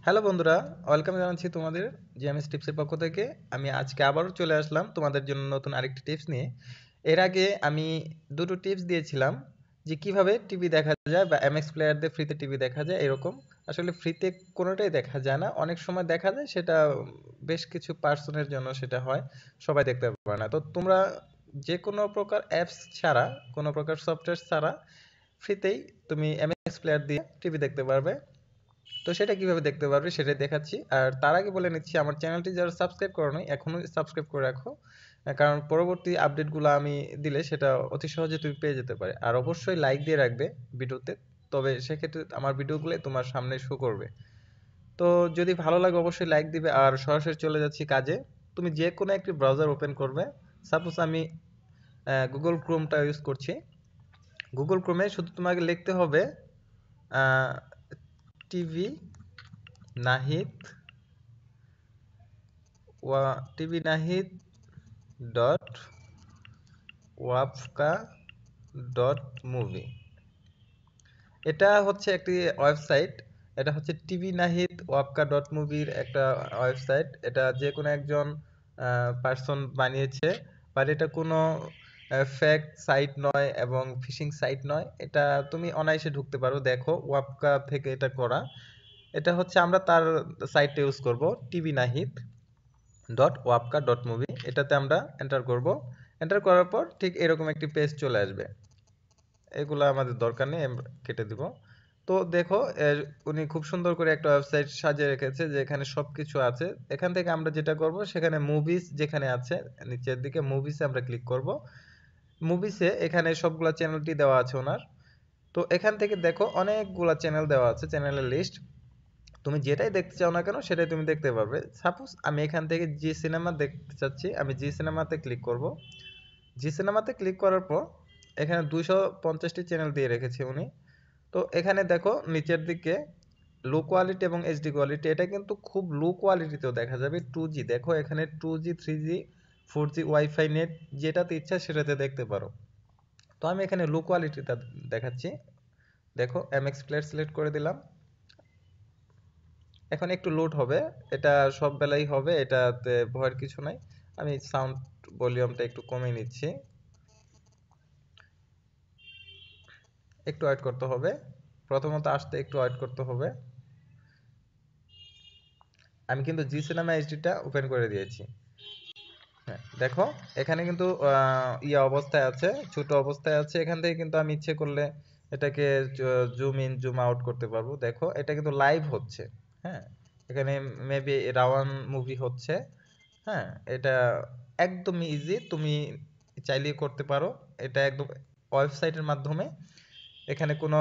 Hello বন্ধুরা, welcome জানাচ্ছি তোমাদের জিএমএস টিপসের পক্ষ থেকে। আমি আজকে আবারও চলে আসলাম তোমাদের জন্য নতুন আরেকটি টিপস নিয়ে। এর আগে আমি দুটো টিপস দিয়েছিলাম যে কিভাবে টিভি দেখা যায় বা এমএক্স প্লেয়ার দিয়ে ফ্রিতে টিভি দেখা যায় এরকম। আসলে ফ্রিতে কোনোটাই দেখা যায় না, অনেক সময় দেখা যায় সেটা বেশ কিছু পার্সনের জন্য সেটা হয়, সবাই দেখতে পারে না। তো তোমরা যে কোনো প্রকার অ্যাপস ছাড়া, কোনো প্রকার সফটওয়্যার ছাড়া ফ্রিতেই তুমি এমএক্স প্লেয়ার দিয়ে টিভি দেখতে পারবে। তো সেটা কিভাবে দেখতে পারবে সেটাই দেখাচ্ছি। আর তার আগে বলে নিচ্ছি, আমার চ্যানেলটি যারা সাবস্ক্রাইব করোনি এখনো সাবস্ক্রাইব করে রাখো, কারণ পরবর্তী আপডেটগুলো আমি দিলে সেটা অতি সহজে তুমি পেয়ে যেতে পারে। আর অবশ্যই লাইক দিয়ে রাখবে ভিডিওতে, তবে সেক্ষেত্রে আমার ভিডিওগুলো তোমার সামনে শো করবে। তো যদি ভালো লাগে অবশ্যই লাইক দিবে। আর সরাসরি চলে যাচ্ছি কাজে। তুমি যে কোনো একটি ব্রাউজার ওপেন করবে। সাপোজ আমি গুগল ক্রোমটা ইউজ করছি। গুগল ক্রোমে শুধু তোমাকে লিখতে হবে TV Nahid TV Nahid dot wapka dot movie. এটা হচ্ছে একটি ওয়েবসাইট। এটা হচ্ছে টিভি নাহিদ ওয়াপকা ডট মুভির একটা ওয়েবসাইট। এটা যে কোনো একজন পার্সন বানিয়েছে, বাট এটা কোনো ফেক সাইট নয় এবং ফিশিং সাইট নয়। এটা তুমি অনায়াসে ঢুকতে পারো, দেখো ওয়াপকা থেকে এটা করা। এটা হচ্ছে আমরা তার সাইটটা ইউজ করব, TV Nahid dot wapka dot movie. এটাতে আমরা এন্টার করব। এন্টার করার পর ঠিক এরকম একটি পেজ চলে আসবে। এগুলো আমাদের দরকার নেই, আমরা কেটে দিব। তো দেখো, উনি খুব সুন্দর করে একটা ওয়েবসাইট সাজিয়ে রেখেছে যেখানে সবকিছু আছে। এখান থেকে আমরা যেটা করব, সেখানে মুভিজ যেখানে আছে নিচের দিকে মুভিসে আমরা ক্লিক করব। মুভিসে এখানে সবগুলা চ্যানেলটি দেওয়া আছে ওনার। তো এখান থেকে দেখো অনেকগুলা চ্যানেল দেওয়া আছে, চ্যানেলের লিস্ট। তুমি যেটাই দেখতে চাও না কেন সেটাই তুমি দেখতে পারবে। সাপোজ আমি এখান থেকে জি সিনেমা দেখতে চাচ্ছি, আমি জি সিনেমাতে ক্লিক করব। জি সিনেমাতে ক্লিক করার পর এখানে 250টি চ্যানেল দিয়ে রেখেছে উনি। তো এখানে দেখো নিচের দিকে লো কোয়ালিটি এবং এইচডি কোয়ালিটি, এটা কিন্তু খুব লো কোয়ালিটিতেও দেখা যাবে। 2G দেখো, এখানে 2G 3G 4G wifi net যেটাতে ইচ্ছা সেটাতে দেখতে পারো। তো আমি এখানে লো কোয়ালিটিটা দেখাচ্ছি। দেখো এমএক্স প্লেয়ার সিলেক্ট করে দিলাম। এখন একটু লোড হবে, এটা সব বেলাই হবে, এটাতে ভয়ের কিছু নাই। আমি সাউন্ড ভলিউমটা একটু কমিয়ে নিচ্ছি, একটু ওয়েট করতে হবে। প্রথমত আসতে একটু ওয়েট করতে হবে। আমি কিন্তু জি সিনেমা এইচডিটা ওপেন করে দিয়েছি। হ্যাঁ দেখো, এখানে কিন্তু ইয়া অবস্থায় আছে, ছোট অবস্থায় আছে। এখান থেকে কিন্তু আমি ইচ্ছে করলে এটাকে জুম ইন জুম আউট করতে পারবো। দেখো এটা কিন্তু লাইভ হচ্ছে। হ্যাঁ, এখানে মেবি রাওয়ান মুভি হচ্ছে। হ্যাঁ, এটা একদম ইজি, তুমি চাইলেই করতে পারো। এটা একদম ওয়েবসাইটের মাধ্যমে, এখানে কোনো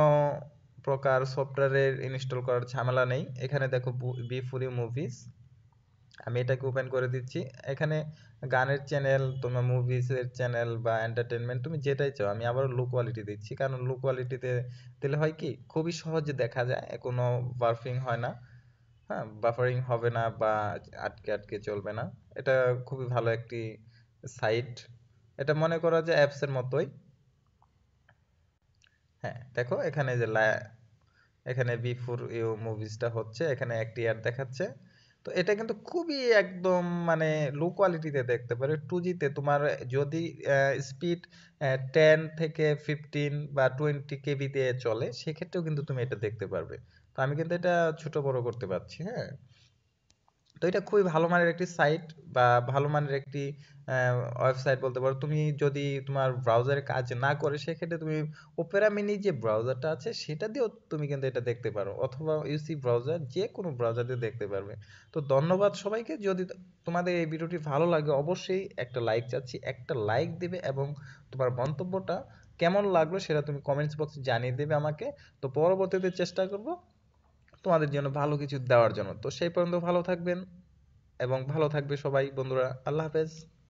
প্রকার সফটওয়্যারের ইনস্টল করার ঝামেলা নেই। এখানে দেখো বি ফুরি মুভিজ, আমি এটাকে ওপেন করে দিচ্ছি। এখানে গানের চ্যানেল, তোমার মুভিজের চ্যানেল বা এন্টারটেনমেন্ট তুমি যেটাই চাও। আমি আবার লো কোয়ালিটি দিচ্ছি, কারণ লো কোয়ালিটিতে দিলে হয় কি খুবই সহজে দেখা যায়, কোনো বারফিং হয় না। হ্যাঁ, বাফারিং হবে না বা আটকে আটকে চলবে না। এটা খুবই ভালো একটি সাইট। এটা মনে করা যায় অ্যাপসের মতোই। হ্যাঁ দেখো, এখানে যে এখানে বিফোর ইউ মুভিসটা হচ্ছে, এখানে একটি অ্যাড দেখাচ্ছে। তো এটা কিন্তু খুবই একদম মানে লো কোয়ালিটিতে দেখতে পারে। 2G তে তোমার যদি স্পিড 10 থেকে 15 বা 20 KB দিয়ে চলে, সেক্ষেত্রেও কিন্তু তুমি এটা দেখতে পারবে। তো আমি কিন্তু এটা ছোট বড় করতে পারছি। হ্যাঁ, তো এটা খুবই ভালো মানের একটি সাইট বা ভালো মানের একটি ওয়েবসাইট বলতে পারো। তুমি যদি তোমার ব্রাউজারে কাজ না করে, সেক্ষেত্রে তুমি ওপেরা মিনি যে ব্রাউজারটা আছে সেটা দিয়েও তুমি কিন্তু এটা দেখতে পারো, অথবা ইউসি ব্রাউজার, যে কোনো ব্রাউজার দিয়ে দেখতে পারবে। তো ধন্যবাদ সবাইকে। যদি তোমাদের এই ভিডিওটি ভালো লাগে অবশ্যই একটা লাইক চাচ্ছি, একটা লাইক দিবে এবং তোমার মন্তব্যটা কেমন লাগলো সেটা তুমি কমেন্টস বক্সে জানিয়ে দেবে আমাকে। তো পরবর্তীতে চেষ্টা করব তোমাদের জন্য ভালো কিছু দেওয়ার জন্য। তো সেই পর্যন্ত ভালো থাকবেন এবং ভালো থাকবে সবাই বন্ধুরা। আল্লাহ হাফেজ।